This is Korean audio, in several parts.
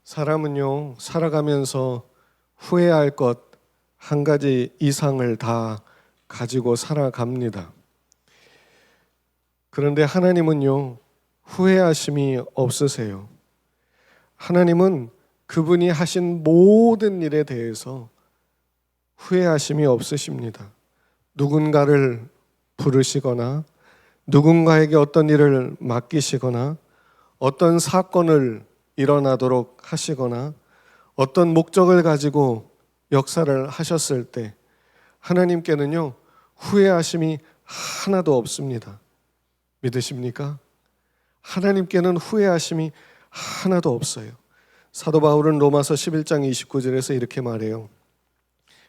사람은요, 살아가면서 후회할 것 한 가지 이상을 다 가지고 살아갑니다. 그런데 하나님은요, 후회하심이 없으세요. 하나님은 그분이 하신 모든 일에 대해서 후회하심이 없으십니다. 누군가를 부르시거나 누군가에게 어떤 일을 맡기시거나 어떤 사건을 일어나도록 하시거나 어떤 목적을 가지고 역사를 하셨을 때 하나님께는요, 후회하심이 하나도 없습니다. 믿으십니까? 하나님께는 후회하심이 하나도 없어요. 사도 바울은 로마서 11장 29절에서 이렇게 말해요.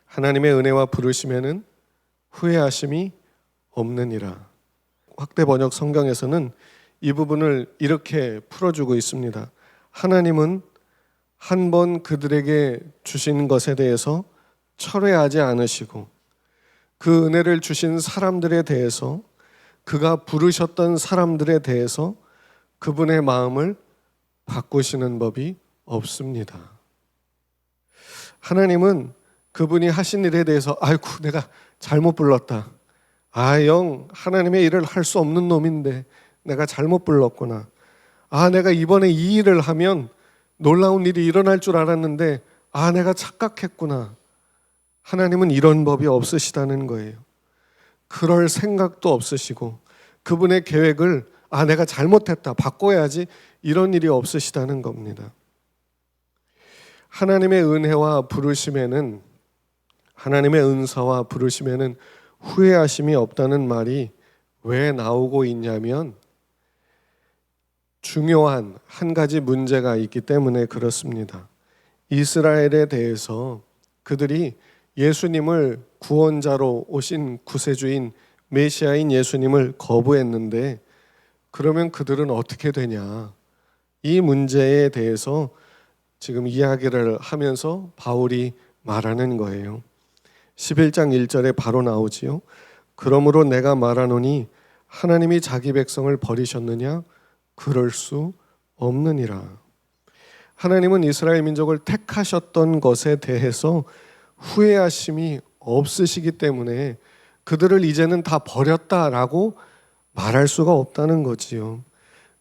하나님의 은혜와 부르심에는 후회하심이 없느니라. 확대 번역 성경에서는 이 부분을 이렇게 풀어주고 있습니다. 하나님은 한 번 그들에게 주신 것에 대해서 철회하지 않으시고 그 은혜를 주신 사람들에 대해서, 그가 부르셨던 사람들에 대해서 그분의 마음을 바꾸시는 법이 없습니다. 하나님은 그분이 하신 일에 대해서 아이고 내가 잘못 불렀다. 하나님의 일을 할 수 없는 놈인데 내가 잘못 불렀구나. 내가 이번에 이 일을 하면 놀라운 일이 일어날 줄 알았는데 내가 착각했구나. 하나님은 이런 법이 없으시다는 거예요. 그럴 생각도 없으시고 그분의 계획을 내가 잘못했다, 바꿔야지, 이런 일이 없으시다는 겁니다. 하나님의 은혜와 부르심에는, 하나님의 은사와 부르심에는 후회하심이 없다는 말이 왜 나오고 있냐면 중요한 한 가지 문제가 있기 때문에 그렇습니다. 이스라엘에 대해서 그들이 예수님을 구원자로 오신 구세주인 메시아인 예수님을 거부했는데 그러면 그들은 어떻게 되냐? 이 문제에 대해서 지금 이야기를 하면서 바울이 말하는 거예요. 11장 1절에 바로 나오지요. 그러므로 내가 말하노니 하나님이 자기 백성을 버리셨느냐? 그럴 수 없느니라. 하나님은 이스라엘 민족을 택하셨던 것에 대해서 후회하심이 없으시기 때문에 그들을 이제는 다 버렸다라고 말할 수가 없다는 거지요.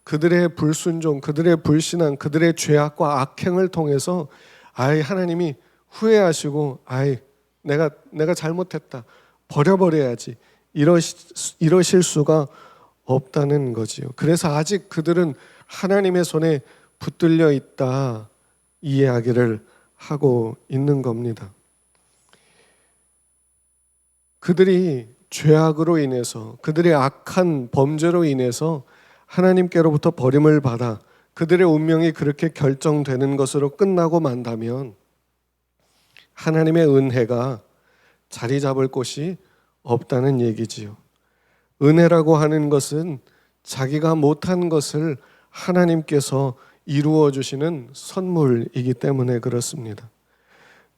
그들의 불순종, 그들의 불신앙, 그들의 죄악과 악행을 통해서 하나님이 후회하시고 내가 잘못했다, 버려버려야지, 이러실 수가 없다는 거지요. 그래서 아직 그들은 하나님의 손에 붙들려 있다, 이 이야기를 하고 있는 겁니다. 그들이 죄악으로 인해서, 그들의 악한 범죄로 인해서 하나님께로부터 버림을 받아 그들의 운명이 그렇게 결정되는 것으로 끝나고 만다면 하나님의 은혜가 자리 잡을 곳이 없다는 얘기지요. 은혜라고 하는 것은 자기가 못한 것을 하나님께서 이루어 주시는 선물이기 때문에 그렇습니다.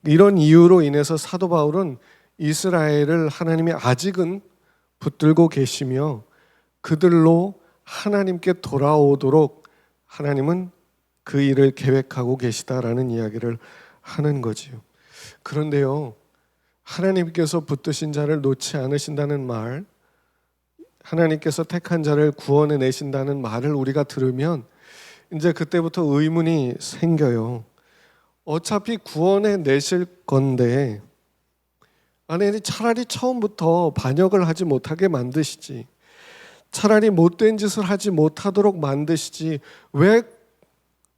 이런 이유로 인해서 사도 바울은 이스라엘을 하나님이 아직은 붙들고 계시며 그들로 하나님께 돌아오도록 하나님은 그 일을 계획하고 계시다라는 이야기를 하는 거지요. 그런데요, 하나님께서 붙드신 자를 놓지 않으신다는 말, 하나님께서 택한 자를 구원해 내신다는 말을 우리가 들으면 이제 그때부터 의문이 생겨요. 어차피 구원해 내실 건데 차라리 처음부터 반역을 하지 못하게 만드시지, 차라리 못된 짓을 하지 못하도록 만드시지, 왜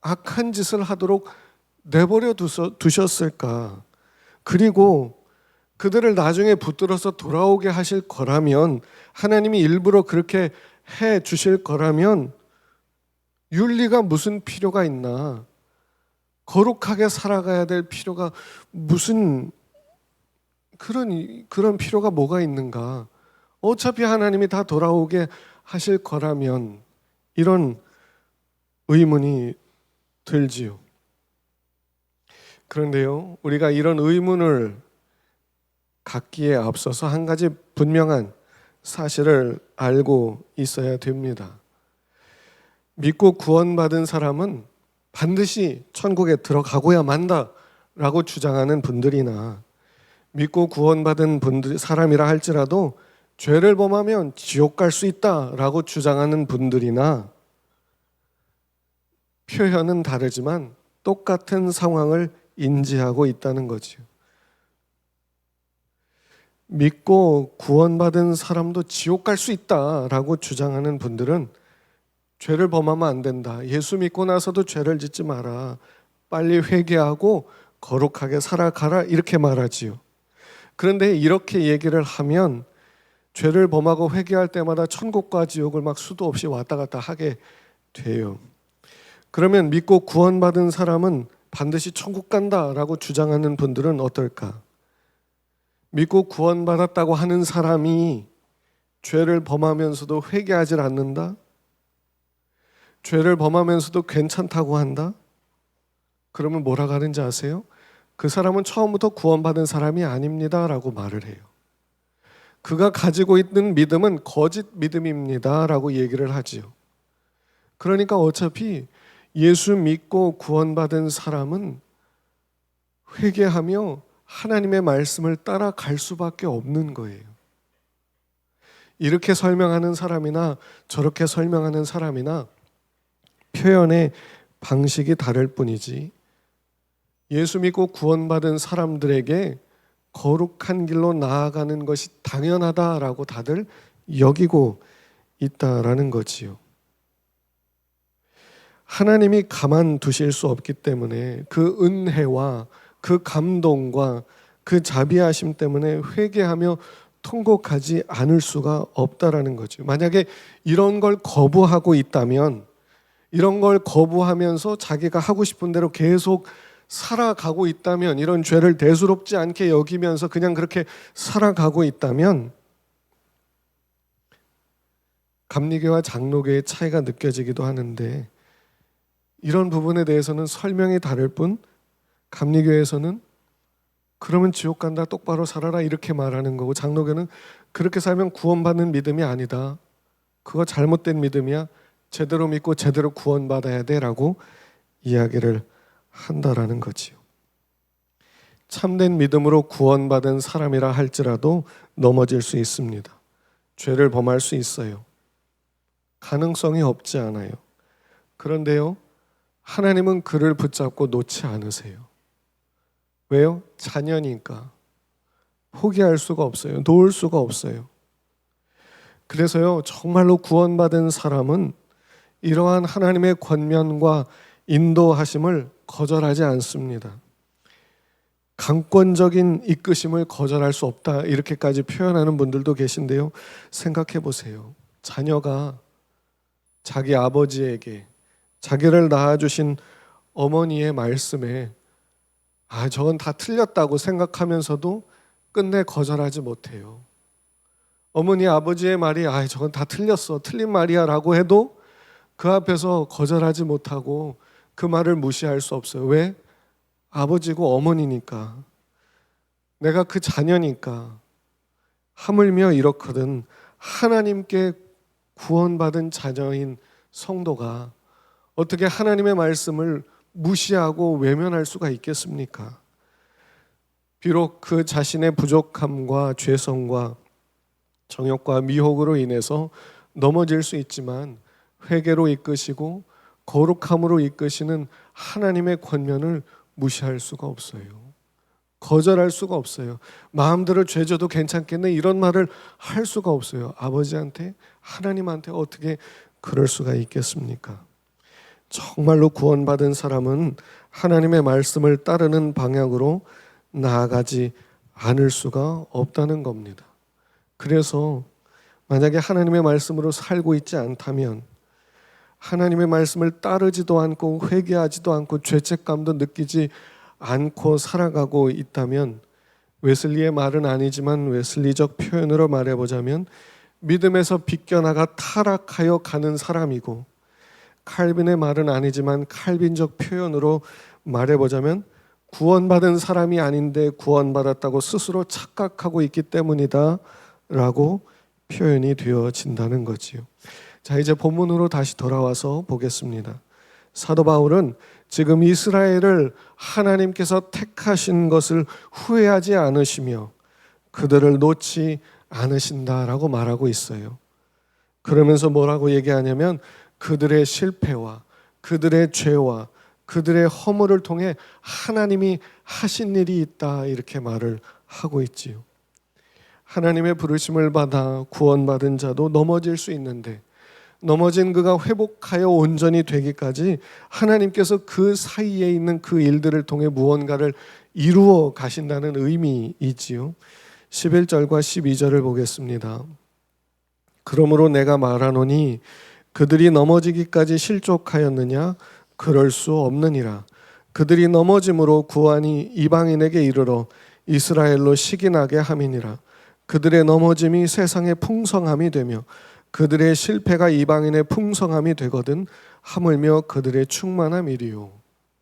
악한 짓을 하도록 내버려 두셨을까? 그리고 그들을 나중에 붙들어서 돌아오게 하실 거라면, 하나님이 일부러 그렇게 해 주실 거라면 윤리가 무슨 필요가 있나? 거룩하게 살아가야 될 필요가 무슨 그런 필요가 뭐가 있는가? 어차피 하나님이 다 돌아오게 하실 거라면, 이런 의문이 들지요. 그런데요, 우리가 이런 의문을 갖기에 앞서서 한 가지 분명한 사실을 알고 있어야 됩니다. 믿고 구원받은 사람은 반드시 천국에 들어가고야 만다라고 주장하는 분들이나 믿고 구원받은 사람이라 할지라도 죄를 범하면 지옥 갈 수 있다라고 주장하는 분들이나 표현은 다르지만 똑같은 상황을 인지하고 있다는 거지요. 믿고 구원받은 사람도 지옥 갈 수 있다라고 주장하는 분들은 죄를 범하면 안 된다. 예수 믿고 나서도 죄를 짓지 마라. 빨리 회개하고 거룩하게 살아가라. 이렇게 말하지요. 그런데 이렇게 얘기를 하면 죄를 범하고 회개할 때마다 천국과 지옥을 막 수도 없이 왔다 갔다 하게 돼요. 그러면 믿고 구원받은 사람은 반드시 천국 간다라고 주장하는 분들은 어떨까? 믿고 구원받았다고 하는 사람이 죄를 범하면서도 회개하지 않는다? 죄를 범하면서도 괜찮다고 한다? 그러면 뭐라 하는지 아세요? 그 사람은 처음부터 구원받은 사람이 아닙니다 라고 말을 해요. 그가 가지고 있는 믿음은 거짓 믿음입니다 라고 얘기를 하지요. 그러니까 어차피 예수 믿고 구원받은 사람은 회개하며 하나님의 말씀을 따라갈 수밖에 없는 거예요. 이렇게 설명하는 사람이나 저렇게 설명하는 사람이나 표현의 방식이 다를 뿐이지 예수 믿고 구원받은 사람들에게 거룩한 길로 나아가는 것이 당연하다라고 다들 여기고 있다라는 거지요. 하나님이 가만두실 수 없기 때문에 그 은혜와 그 감동과 그 자비하심 때문에 회개하며 통곡하지 않을 수가 없다라는 거죠. 만약에 이런 걸 거부하고 있다면, 이런 걸 거부하면서 자기가 하고 싶은 대로 계속 살아가고 있다면, 이런 죄를 대수롭지 않게 여기면서 그냥 그렇게 살아가고 있다면 감리교와 장로교의 차이가 느껴지기도 하는데, 이런 부분에 대해서는 설명이 다를 뿐 감리교에서는 그러면 지옥 간다, 똑바로 살아라 이렇게 말하는 거고, 장로교는 그렇게 살면 구원받는 믿음이 아니다, 그거 잘못된 믿음이야, 제대로 믿고 제대로 구원받아야 돼 라고 이야기를 한다라는 거지요. 참된 믿음으로 구원받은 사람이라 할지라도 넘어질 수 있습니다. 죄를 범할 수 있어요. 가능성이 없지 않아요. 그런데요, 하나님은 그를 붙잡고 놓지 않으세요. 왜요? 자녀니까 포기할 수가 없어요. 놓을 수가 없어요. 그래서요, 정말로 구원받은 사람은 이러한 하나님의 권면과 인도하심을 거절하지 않습니다. 강권적인 이끄심을 거절할 수 없다, 이렇게까지 표현하는 분들도 계신데요, 생각해 보세요. 자녀가 자기 아버지에게, 자기를 낳아주신 어머니의 말씀에 저건 다 틀렸다고 생각하면서도 끝내 거절하지 못해요. 어머니 아버지의 말이 저건 다 틀렸어, 틀린 말이야 라고 해도 그 앞에서 거절하지 못하고 그 말을 무시할 수 없어요. 왜? 아버지고 어머니니까, 내가 그 자녀니까. 하물며 이렇거든 하나님께 구원받은 자녀인 성도가 어떻게 하나님의 말씀을 무시하고 외면할 수가 있겠습니까? 비록 그 자신의 부족함과 죄성과 정욕과 미혹으로 인해서 넘어질 수 있지만 회개로 이끄시고 거룩함으로 이끄시는 하나님의 권면을 무시할 수가 없어요. 거절할 수가 없어요. 마음대로 죄져도 괜찮겠네 이런 말을 할 수가 없어요. 아버지한테, 하나님한테 어떻게 그럴 수가 있겠습니까? 정말로 구원받은 사람은 하나님의 말씀을 따르는 방향으로 나아가지 않을 수가 없다는 겁니다. 그래서 만약에 하나님의 말씀으로 살고 있지 않다면, 하나님의 말씀을 따르지도 않고 회개하지도 않고 죄책감도 느끼지 않고 살아가고 있다면, 웨슬리의 말은 아니지만 웨슬리적 표현으로 말해보자면 믿음에서 비껴나가 타락하여 가는 사람이고, 칼빈의 말은 아니지만 칼빈적 표현으로 말해보자면 구원받은 사람이 아닌데 구원받았다고 스스로 착각하고 있기 때문이다 라고 표현이 되어진다는 거지요. 자, 이제 본문으로 다시 돌아와서 보겠습니다. 사도 바울은 지금 이스라엘을 하나님께서 택하신 것을 후회하지 않으시며 그들을 놓지 않으신다라고 말하고 있어요. 그러면서 뭐라고 얘기하냐면 그들의 실패와 그들의 죄와 그들의 허물을 통해 하나님이 하신 일이 있다, 이렇게 말을 하고 있지요. 하나님의 부르심을 받아 구원받은 자도 넘어질 수 있는데 넘어진 그가 회복하여 온전히 되기까지 하나님께서 그 사이에 있는 그 일들을 통해 무언가를 이루어 가신다는 의미이지요. 11절과 12절을 보겠습니다. 그러므로 내가 말하노니 그들이 넘어지기까지 실족하였느냐? 그럴 수 없느니라. 그들이 넘어짐으로 구원이 이방인에게 이르러 이스라엘로 시기나게 함이니라. 그들의 넘어짐이 세상의 풍성함이 되며 그들의 실패가 이방인의 풍성함이 되거든 하물며 그들의 충만함이리요.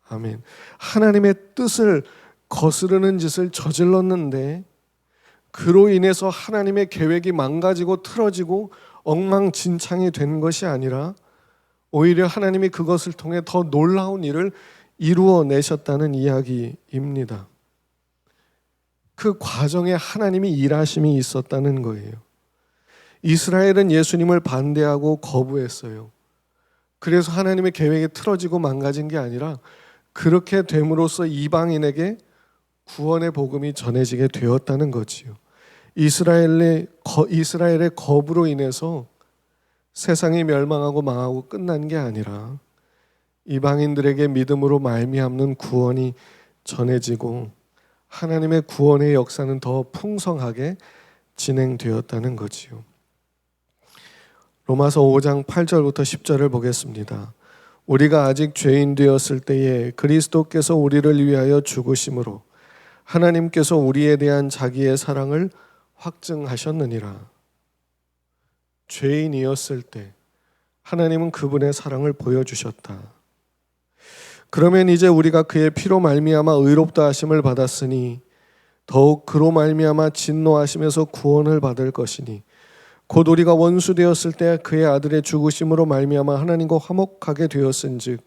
아멘. 하나님의 뜻을 거스르는 짓을 저질렀는데 그로 인해서 하나님의 계획이 망가지고 틀어지고 엉망진창이 된 것이 아니라 오히려 하나님이 그것을 통해 더 놀라운 일을 이루어내셨다는 이야기입니다. 그 과정에 하나님이 일하심이 있었다는 거예요. 이스라엘은 예수님을 반대하고 거부했어요. 그래서 하나님의 계획이 틀어지고 망가진 게 아니라 그렇게 됨으로써 이방인에게 구원의 복음이 전해지게 되었다는 거지요. 이스라엘의 거부로 인해서 세상이 멸망하고 망하고 끝난 게 아니라 이방인들에게 믿음으로 말미암는 구원이 전해지고 하나님의 구원의 역사는 더 풍성하게 진행되었다는 거지요. 로마서 5장 8절부터 10절을 보겠습니다. 우리가 아직 죄인 되었을 때에 그리스도께서 우리를 위하여 죽으심으로 하나님께서 우리에 대한 자기의 사랑을 확증하셨느니라. 죄인이었을 때 하나님은 그분의 사랑을 보여주셨다. 그러면 이제 우리가 그의 피로 말미암아 의롭다 하심을 받았으니 더욱 그로 말미암아 진노하심에서 구원을 받을 것이니 곧 우리가 원수 되었을 때 그의 아들의 죽으심으로 말미암아 하나님과 화목하게 되었은즉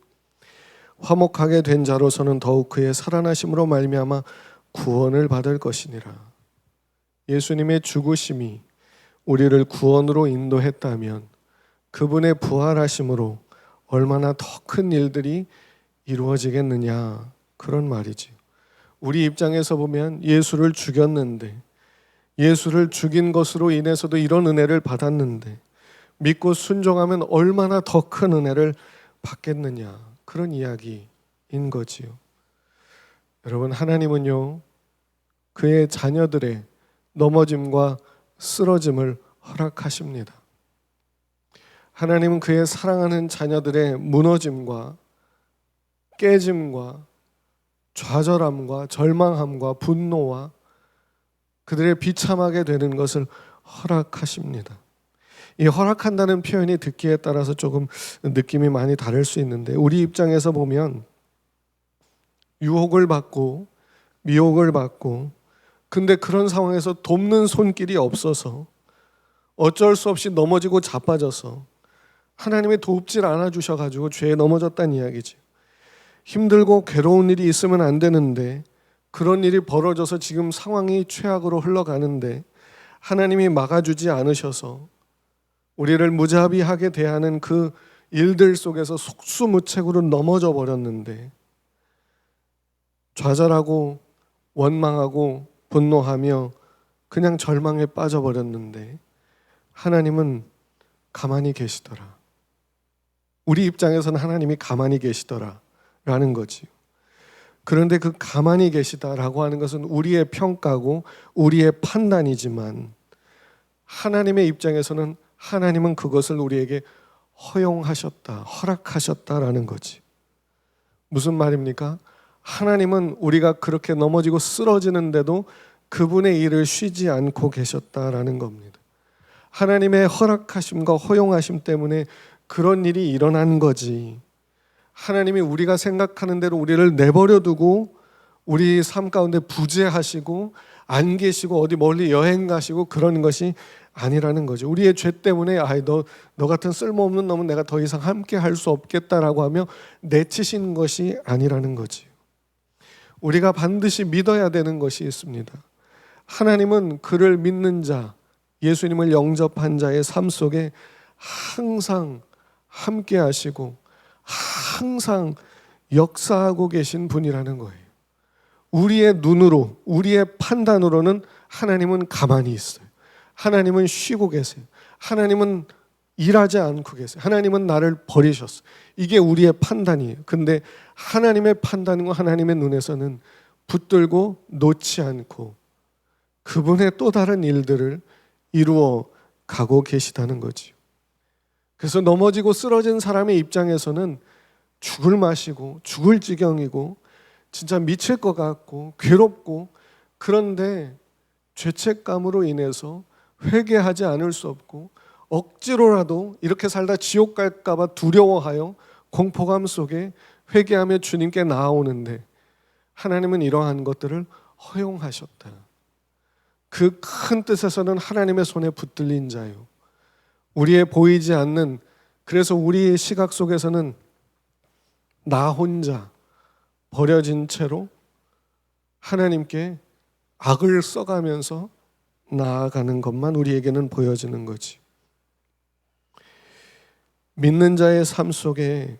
화목하게 된 자로서는 더욱 그의 살아나심으로 말미암아 구원을 받을 것이니라. 예수님의 죽으심이 우리를 구원으로 인도했다면 그분의 부활하심으로 얼마나 더 큰 일들이 이루어지겠느냐, 그런 말이지. 우리 입장에서 보면 예수를 죽였는데 예수를 죽인 것으로 인해서도 이런 은혜를 받았는데 믿고 순종하면 얼마나 더 큰 은혜를 받겠느냐, 그런 이야기인 거지요. 여러분, 하나님은요 그의 자녀들의 넘어짐과 쓰러짐을 허락하십니다. 하나님은 그의 사랑하는 자녀들의 무너짐과 깨짐과 좌절함과 절망함과 분노와 그들의 비참하게 되는 것을 허락하십니다. 이 허락한다는 표현이 듣기에 따라서 조금 느낌이 많이 다를 수 있는데 우리 입장에서 보면 유혹을 받고 미혹을 받고 근데 그런 상황에서 돕는 손길이 없어서 어쩔 수 없이 넘어지고 자빠져서 하나님이 돕질 않아 주셔가지고 죄에 넘어졌다는 이야기지. 힘들고 괴로운 일이 있으면 안 되는데 그런 일이 벌어져서 지금 상황이 최악으로 흘러가는데 하나님이 막아주지 않으셔서 우리를 무자비하게 대하는 그 일들 속에서 속수무책으로 넘어져 버렸는데 좌절하고 원망하고 분노하며 그냥 절망에 빠져버렸는데 하나님은 가만히 계시더라. 우리 입장에서는 하나님이 가만히 계시더라 라는 거지요. 그런데 그 가만히 계시다라고 하는 것은 우리의 평가고 우리의 판단이지만 하나님의 입장에서는 하나님은 그것을 우리에게 허용하셨다, 허락하셨다라는 거지. 무슨 말입니까? 하나님은 우리가 그렇게 넘어지고 쓰러지는데도 그분의 일을 쉬지 않고 계셨다라는 겁니다. 하나님의 허락하심과 허용하심 때문에 그런 일이 일어난 거지. 하나님이 우리가 생각하는 대로 우리를 내버려 두고 우리 삶 가운데 부재하시고 안 계시고 어디 멀리 여행 가시고 그런 것이 아니라는 거죠. 우리의 죄 때문에 너 같은 쓸모없는 놈은 내가 더 이상 함께 할 수 없겠다라고 하며 내치신 것이 아니라는 거지. 우리가 반드시 믿어야 되는 것이 있습니다. 하나님은 그를 믿는 자, 예수님을 영접한 자의 삶 속에 항상 함께 하시고 항상 역사하고 계신 분이라는 거예요. 우리의 눈으로, 우리의 판단으로는 하나님은 가만히 있어요. 하나님은 쉬고 계세요. 하나님은 일하지 않고 계세요. 하나님은 나를 버리셨어요. 이게 우리의 판단이에요. 근데 하나님의 판단과 하나님의 눈에서는 붙들고 놓지 않고 그분의 또 다른 일들을 이루어 가고 계시다는 거지요. 그래서 넘어지고 쓰러진 사람의 입장에서는 죽을 맛이고 죽을 지경이고 진짜 미칠 것 같고 괴롭고, 그런데 죄책감으로 인해서 회개하지 않을 수 없고 억지로라도 이렇게 살다 지옥 갈까 봐 두려워하여 공포감 속에 회개하며 주님께 나아오는데 하나님은 이러한 것들을 허용하셨다. 그 큰 뜻에서는 하나님의 손에 붙들린 자요, 우리의 보이지 않는, 그래서 우리의 시각 속에서는 나 혼자 버려진 채로 하나님께 악을 써가면서 나아가는 것만 우리에게는 보여지는 거지. 믿는 자의 삶 속에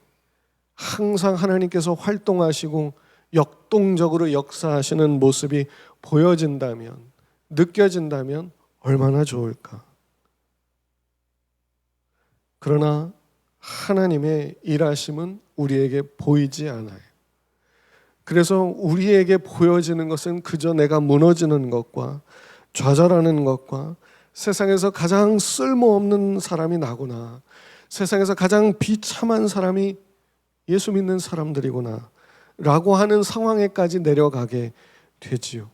항상 하나님께서 활동하시고 역동적으로 역사하시는 모습이 보여진다면, 느껴진다면 얼마나 좋을까. 그러나 하나님의 일하심은 우리에게 보이지 않아요. 그래서 우리에게 보여지는 것은 그저 내가 무너지는 것과 좌절하는 것과 세상에서 가장 쓸모없는 사람이 나구나, 세상에서 가장 비참한 사람이 예수 믿는 사람들이구나 라고 하는 상황에까지 내려가게 되지요.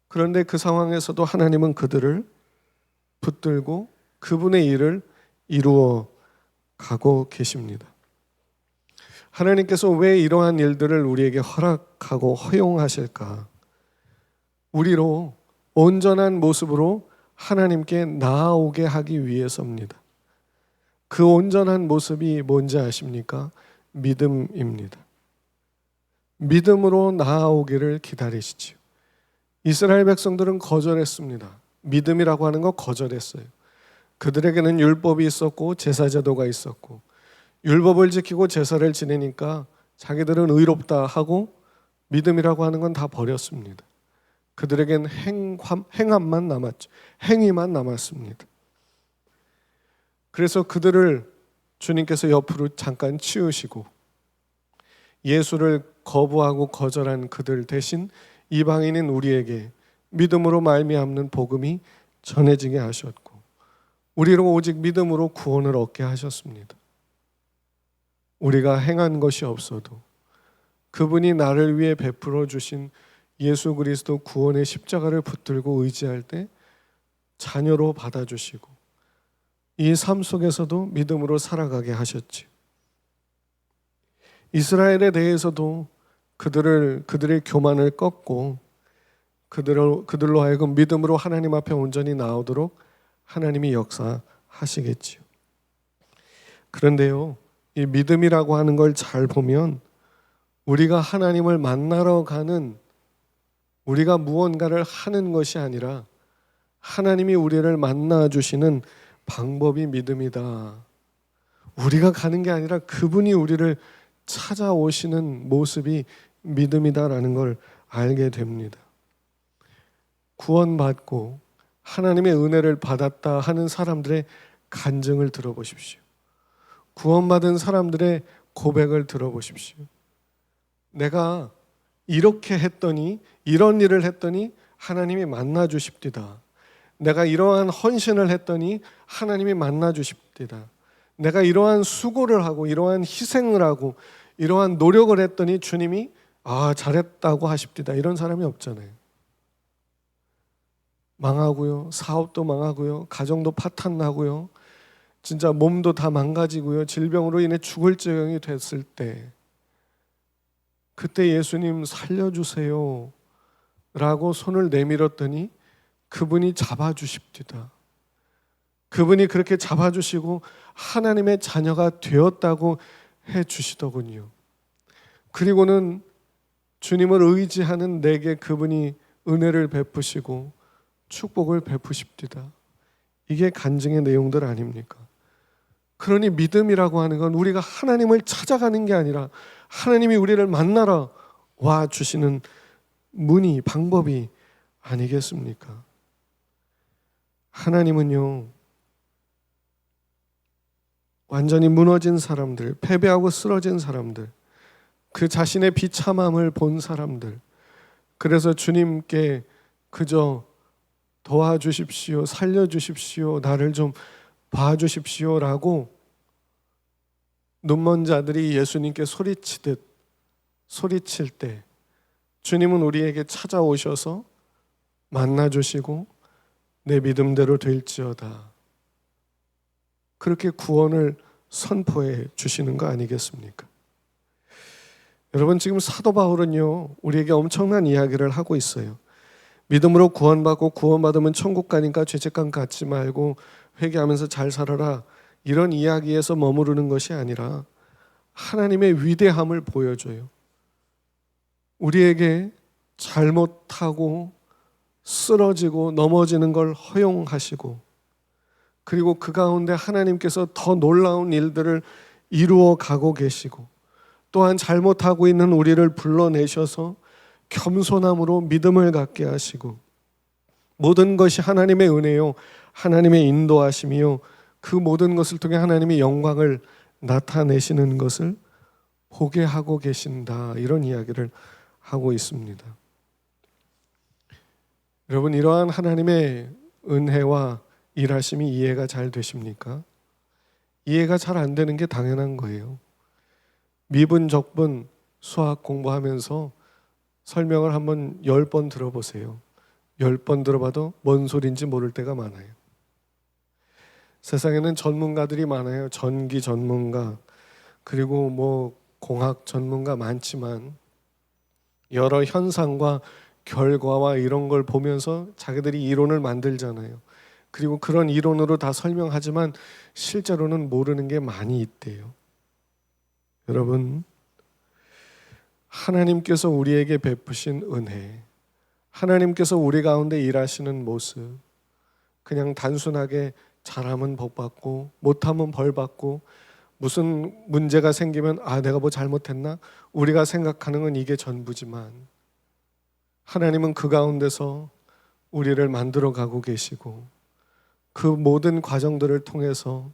그런데 그 상황에서도 하나님은 그들을 붙들고 그분의 일을 이루어 가고 계십니다. 하나님께서 왜 이러한 일들을 우리에게 허락하고 허용하실까? 우리로 온전한 모습으로 하나님께 나아오게 하기 위해서입니다. 그 온전한 모습이 뭔지 아십니까? 믿음입니다. 믿음으로 나아오기를 기다리시지요. 이스라엘 백성들은 거절했습니다. 믿음이라고 하는 거 거절했어요. 그들에게는 율법이 있었고 제사제도가 있었고, 율법을 지키고 제사를 지내니까 자기들은 의롭다 하고 믿음이라고 하는 건 다 버렸습니다. 그들에겐 행함만 남았죠. 행위만 남았습니다. 그래서 그들을 주님께서 옆으로 잠깐 치우시고 예수를 거부하고 거절한 그들 대신 이방인인 우리에게 믿음으로 말미암는 복음이 전해지게 하셨고, 우리로 오직 믿음으로 구원을 얻게 하셨습니다. 우리가 행한 것이 없어도 그분이 나를 위해 베풀어 주신 예수 그리스도 구원의 십자가를 붙들고 의지할 때 자녀로 받아주시고 이 삶 속에서도 믿음으로 살아가게 하셨지. 이스라엘에 대해서도 그들의 교만을 꺾고 그들로 하여금 믿음으로 하나님 앞에 온전히 나오도록 하나님이 역사하시겠지요. 그런데요, 이 믿음이라고 하는 걸 잘 보면 우리가 하나님을 만나러 가는, 우리가 무언가를 하는 것이 아니라 하나님이 우리를 만나 주시는 방법이 믿음이다. 우리가 가는 게 아니라 그분이 우리를 찾아오시는 모습이 믿음이다라는 걸 알게 됩니다. 구원받고 하나님의 은혜를 받았다 하는 사람들의 간증을 들어보십시오. 구원받은 사람들의 고백을 들어보십시오. 내가 이렇게 했더니, 이런 일을 했더니 하나님이 만나 주십디다. 내가 이러한 헌신을 했더니 하나님이 만나 주십디다. 내가 이러한 수고를 하고 이러한 희생을 하고 이러한 노력을 했더니 주님이 잘했다고 하십디다. 이런 사람이 없잖아요. 망하고요, 사업도 망하고요, 가정도 파탄나고요, 진짜 몸도 다 망가지고요, 질병으로 인해 죽을 지경이 됐을 때 그때 예수님 살려주세요 라고 손을 내밀었더니 그분이 잡아주십디다. 그분이 그렇게 잡아주시고 하나님의 자녀가 되었다고 해주시더군요. 그리고는 주님을 의지하는 내게 그분이 은혜를 베푸시고 축복을 베푸십니다. 이게 간증의 내용들 아닙니까? 그러니 믿음이라고 하는 건 우리가 하나님을 찾아가는 게 아니라 하나님이 우리를 만나러 와 주시는 문이, 방법이 아니겠습니까? 하나님은요, 완전히 무너진 사람들, 패배하고 쓰러진 사람들, 그 자신의 비참함을 본 사람들, 그래서 주님께 그저 도와주십시오, 살려주십시오, 나를 좀 봐주십시오라고 눈먼 자들이 예수님께 소리칠 때 주님은 우리에게 찾아오셔서 만나주시고 내 믿음대로 될지어다, 그렇게 구원을 선포해 주시는 거 아니겠습니까? 여러분, 지금 사도 바울은요, 우리에게 엄청난 이야기를 하고 있어요. 믿음으로 구원받고 구원받으면 천국 가니까 죄책감 갖지 말고 회개하면서 잘 살아라, 이런 이야기에서 머무르는 것이 아니라 하나님의 위대함을 보여줘요. 우리에게 잘못하고 쓰러지고 넘어지는 걸 허용하시고, 그리고 그 가운데 하나님께서 더 놀라운 일들을 이루어 가고 계시고, 또한 잘못하고 있는 우리를 불러내셔서 겸손함으로 믿음을 갖게 하시고, 모든 것이 하나님의 은혜요, 하나님의 인도하심이요, 그 모든 것을 통해 하나님의 영광을 나타내시는 것을 보게 하고 계신다, 이런 이야기를 하고 있습니다. 여러분, 이러한 하나님의 은혜와 일하심이 이해가 잘 되십니까? 이해가 잘 안 되는 게 당연한 거예요. 미분, 적분, 수학 공부하면서 설명을 한번 10번 들어보세요. 10번 들어봐도 뭔 소리인지 모를 때가 많아요. 세상에는 전문가들이 많아요. 전기 전문가, 그리고 뭐 공학 전문가 많지만 여러 현상과 결과와 이런 걸 보면서 자기들이 이론을 만들잖아요. 그리고 그런 이론으로 다 설명하지만 실제로는 모르는 게 많이 있대요. 여러분, 하나님께서 우리에게 베푸신 은혜, 하나님께서 우리 가운데 일하시는 모습, 그냥 단순하게 잘하면 복 받고 못하면 벌 받고, 무슨 문제가 생기면 내가 뭐 잘못했나? 우리가 생각하는 건 이게 전부지만, 하나님은 그 가운데서 우리를 만들어 가고 계시고, 그 모든 과정들을 통해서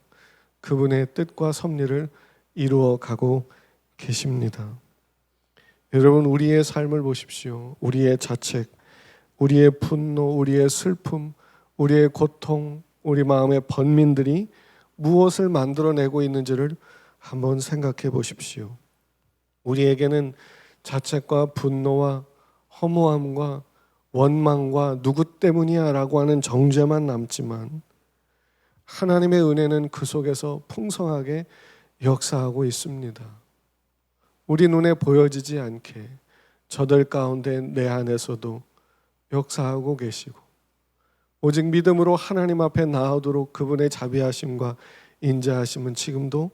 그분의 뜻과 섭리를 이루어 가고 계십니다. 여러분, 우리의 삶을 보십시오. 우리의 자책, 우리의 분노, 우리의 슬픔, 우리의 고통, 우리 마음의 번민들이 무엇을 만들어내고 있는지를 한번 생각해 보십시오. 우리에게는 자책과 분노와 허무함과 원망과 누구 때문이야 라고 하는 정죄만 남지만, 하나님의 은혜는 그 속에서 풍성하게 역사하고 있습니다. 우리 눈에 보여지지 않게 저들 가운데 내 안에서도 역사하고 계시고, 오직 믿음으로 하나님 앞에 나아오도록 그분의 자비하심과 인자하심은 지금도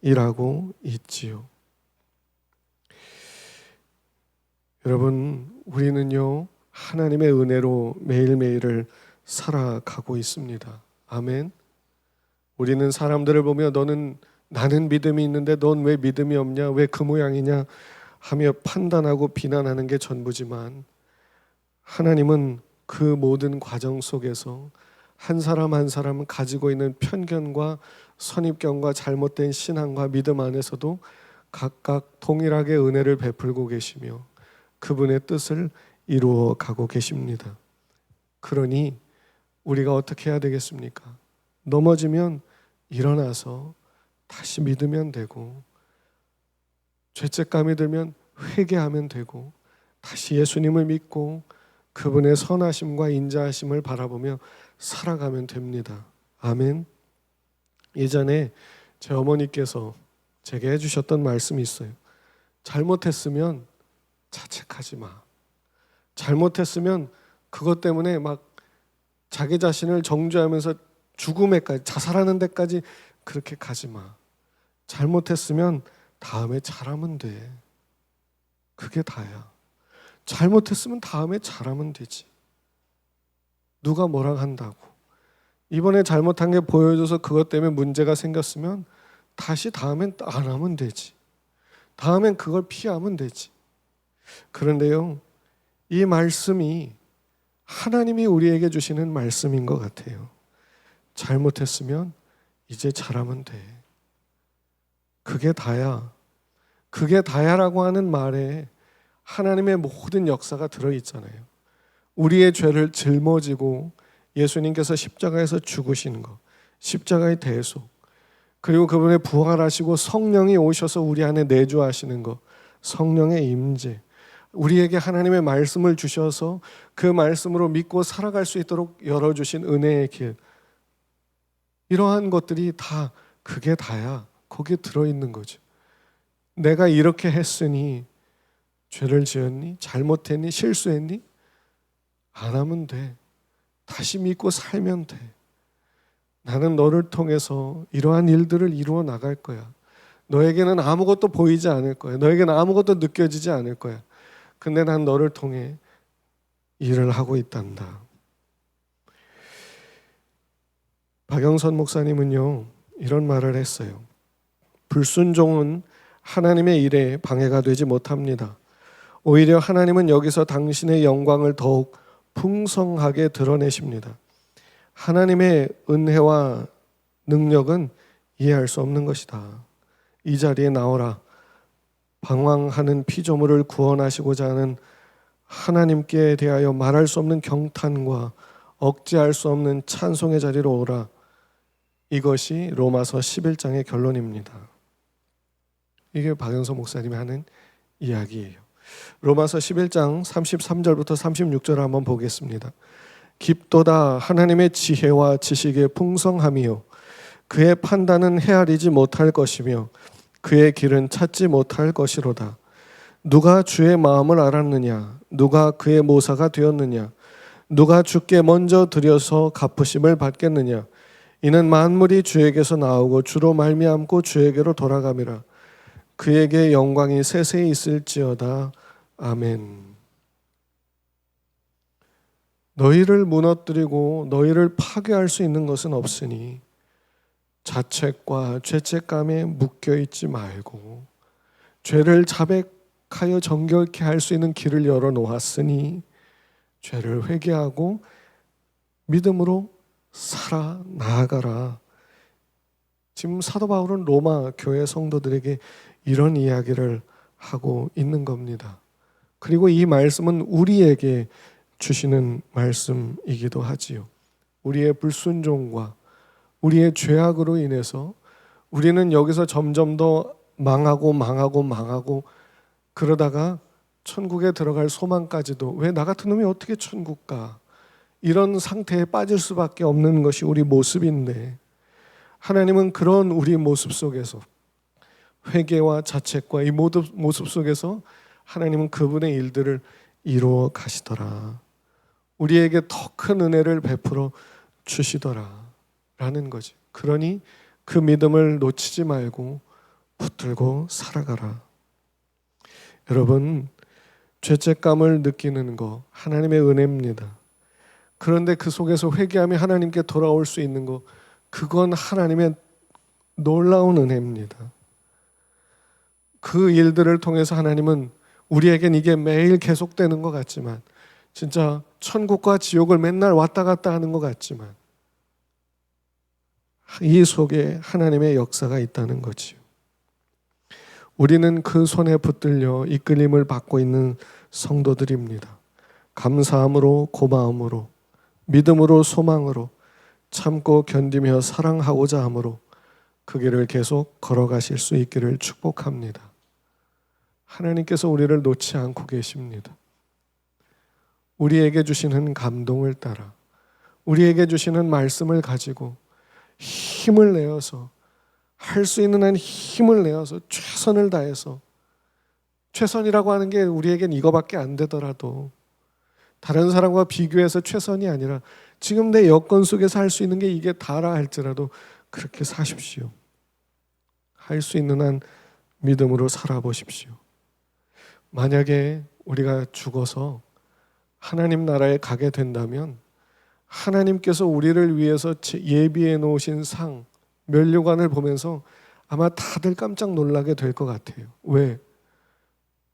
일하고 있지요. 여러분, 우리는요, 하나님의 은혜로 매일매일을 살아가고 있습니다. 아멘. 우리는 사람들을 보며 나는 믿음이 있는데 넌 왜 믿음이 없냐, 왜 그 모양이냐 하며 판단하고 비난하는 게 전부지만, 하나님은 그 모든 과정 속에서 한 사람 한 사람 가지고 있는 편견과 선입견과 잘못된 신앙과 믿음 안에서도 각각 동일하게 은혜를 베풀고 계시며 그분의 뜻을 이루어 가고 계십니다. 그러니 우리가 어떻게 해야 되겠습니까? 넘어지면 일어나서 다시 믿으면 되고, 죄책감이 들면 회개하면 되고, 다시 예수님을 믿고 그분의 선하심과 인자하심을 바라보며 살아가면 됩니다. 아멘. 예전에 제 어머니께서 제게 해주셨던 말씀이 있어요. 잘못했으면 자책하지 마. 잘못했으면 그것 때문에 막 자기 자신을 정죄하면서 죽음에까지, 자살하는 데까지 그렇게 가지 마. 잘못했으면 다음에 잘하면 돼. 그게 다야. 잘못했으면 다음에 잘하면 되지. 누가 뭐라 한다고. 이번에 잘못한 게 보여줘서 그것 때문에 문제가 생겼으면 다시 다음엔 안 하면 되지. 다음엔 그걸 피하면 되지. 그런데요, 이 말씀이 하나님이 우리에게 주시는 말씀인 것 같아요. 잘못했으면 이제 잘하면 돼. 그게 다야. 그게 다야라고 하는 말에 하나님의 모든 역사가 들어있잖아요. 우리의 죄를 짊어지고 예수님께서 십자가에서 죽으시는 것, 십자가의 대속, 그리고 그분의 부활하시고 성령이 오셔서 우리 안에 내주하시는 것, 성령의 임재, 우리에게 하나님의 말씀을 주셔서 그 말씀으로 믿고 살아갈 수 있도록 열어주신 은혜의 길, 이러한 것들이 다 그게 다야. 거기에 들어있는 거죠. 내가 이렇게 했으니 죄를 지었니? 잘못했니? 실수했니? 안 하면 돼. 다시 믿고 살면 돼. 나는 너를 통해서 이러한 일들을 이루어 나갈 거야. 너에게는 아무것도 보이지 않을 거야. 너에게는 아무것도 느껴지지 않을 거야. 근데 난 너를 통해 일을 하고 있단다. 박영선 목사님은요, 이런 말을 했어요. 불순종은 하나님의 일에 방해가 되지 못합니다. 오히려 하나님은 여기서 당신의 영광을 더욱 풍성하게 드러내십니다. 하나님의 은혜와 능력은 이해할 수 없는 것이다. 이 자리에 나오라. 방황하는 피조물을 구원하시고자 하는 하나님께 대하여 말할 수 없는 경탄과 억제할 수 없는 찬송의 자리로 오라. 이것이 로마서 11장의 결론입니다. 이게 박영선 목사님이 하는 이야기예요. 로마서 11장 33절부터 36절 한번 보겠습니다. 깊도다 하나님의 지혜와 지식의 풍성함이요 그의 판단은 헤아리지 못할 것이며 그의 길은 찾지 못할 것이로다. 누가 주의 마음을 알았느냐? 누가 그의 모사가 되었느냐? 누가 주께 먼저 드려서 갚으심을 받겠느냐? 이는 만물이 주에게서 나오고 주로 말미암고 주에게로 돌아감이라. 그에게 영광이 세세히 있을지어다. 아멘. 너희를 무너뜨리고 너희를 파괴할 수 있는 것은 없으니 자책과 죄책감에 묶여있지 말고 죄를 자백하여 정결케 할 수 있는 길을 열어놓았으니 죄를 회개하고 믿음으로 살아 나아가라. 지금 사도 바울은 로마 교회 성도들에게 이런 이야기를 하고 있는 겁니다. 그리고 이 말씀은 우리에게 주시는 말씀이기도 하지요. 우리의 불순종과 우리의 죄악으로 인해서 우리는 여기서 점점 더 망하고 그러다가 천국에 들어갈 소망까지도 왜 나 같은 놈이 어떻게 천국 가? 이런 상태에 빠질 수밖에 없는 것이 우리 모습인데 하나님은 그런 우리 모습 속에서 회개와 자책과 이 모든 모습 속에서 하나님은 그분의 일들을 이루어 가시더라. 우리에게 더 큰 은혜를 베풀어 주시더라 라는 거지. 그러니 그 믿음을 놓치지 말고 붙들고 살아가라. 여러분, 죄책감을 느끼는 거 하나님의 은혜입니다. 그런데 그 속에서 회개하며 하나님께 돌아올 수 있는 거 그건 하나님의 놀라운 은혜입니다. 그 일들을 통해서 하나님은 우리에겐 이게 매일 계속되는 것 같지만 진짜 천국과 지옥을 맨날 왔다 갔다 하는 것 같지만 이 속에 하나님의 역사가 있다는 거지요. 우리는 그 손에 붙들려 이끌림을 받고 있는 성도들입니다. 감사함으로 고마움으로 믿음으로 소망으로 참고 견디며 사랑하고자 함으로 그 길을 계속 걸어가실 수 있기를 축복합니다. 하나님께서 우리를 놓지 않고 계십니다. 우리에게 주시는 감동을 따라 우리에게 주시는 말씀을 가지고 힘을 내어서 할 수 있는 한 힘을 내어서 최선을 다해서 최선이라고 하는 게 우리에겐 이거밖에 안 되더라도 다른 사람과 비교해서 최선이 아니라 지금 내 여건 속에서 할 수 있는 게 이게 다라 할지라도 그렇게 사십시오. 할 수 있는 한 믿음으로 살아보십시오. 만약에 우리가 죽어서 하나님 나라에 가게 된다면 하나님께서 우리를 위해서 예비해 놓으신 상, 면류관을 보면서 아마 다들 깜짝 놀라게 될 것 같아요. 왜?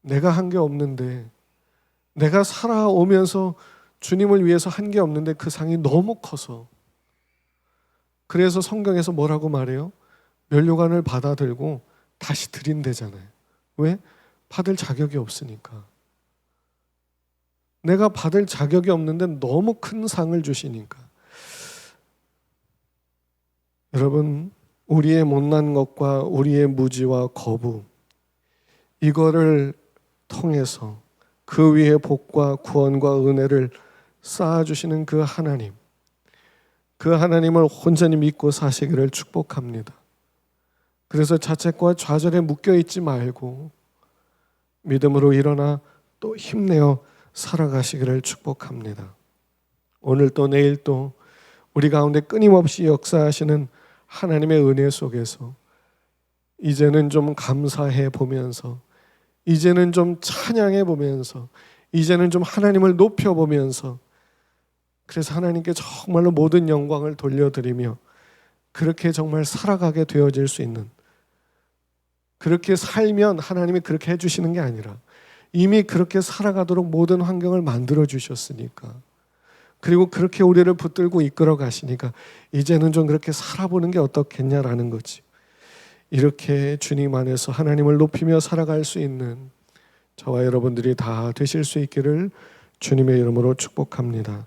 내가 한 게 없는데, 내가 살아오면서 주님을 위해서 한 게 없는데 그 상이 너무 커서. 그래서 성경에서 뭐라고 말해요? 면류관을 받아들고 다시 드린대잖아요. 왜? 받을 자격이 없으니까. 내가 받을 자격이 없는데 너무 큰 상을 주시니까. 여러분, 우리의 못난 것과 우리의 무지와 거부, 이거를 통해서 그 위에 복과 구원과 은혜를 쌓아주시는 그 하나님, 그 하나님을 온전히 믿고 사시기를 축복합니다. 그래서 자책과 좌절에 묶여있지 말고 믿음으로 일어나 또 힘내어 살아가시기를 축복합니다. 오늘 또 내일 또 우리 가운데 끊임없이 역사하시는 하나님의 은혜 속에서 이제는 좀 감사해 보면서, 이제는 좀 찬양해 보면서, 이제는 좀 하나님을 높여 보면서, 그래서 하나님께 정말로 모든 영광을 돌려드리며 그렇게 정말 살아가게 되어질 수 있는, 그렇게 살면 하나님이 그렇게 해주시는 게 아니라 이미 그렇게 살아가도록 모든 환경을 만들어 주셨으니까, 그리고 그렇게 우리를 붙들고 이끌어 가시니까 이제는 좀 그렇게 살아보는 게 어떻겠냐라는 거지. 이렇게 주님 안에서 하나님을 높이며 살아갈 수 있는 저와 여러분들이 다 되실 수 있기를 주님의 이름으로 축복합니다.